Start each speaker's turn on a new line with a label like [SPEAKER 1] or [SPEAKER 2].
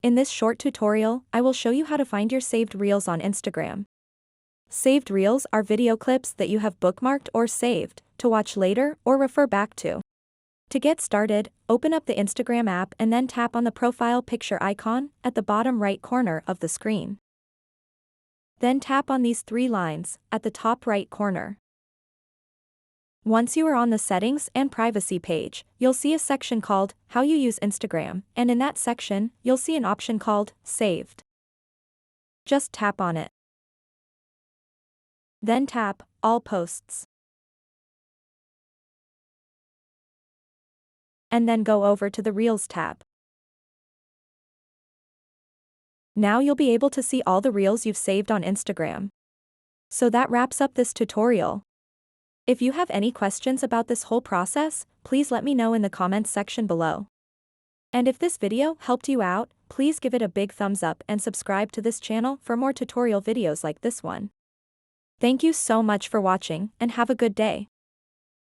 [SPEAKER 1] In this short tutorial, I will show you how to find your saved reels on Instagram. Saved reels are video clips that you have bookmarked or saved to watch later or refer back to. To get started, open up the Instagram app and then tap on the profile picture icon at the bottom right corner of the screen. Then tap on these three lines at the top right corner. Once you are on the Settings and Privacy page, you'll see a section called How You Use Instagram, and in that section, you'll see an option called Saved. Just tap on it. Then tap All Posts. And then go over to the Reels tab. Now you'll be able to see all the reels you've saved on Instagram. So that wraps up this tutorial. If you have any questions about this whole process, please let me know in the comments section below. And if this video helped you out, please give it a big thumbs up and subscribe to this channel for more tutorial videos like this one. Thank you so much for watching and have a good day.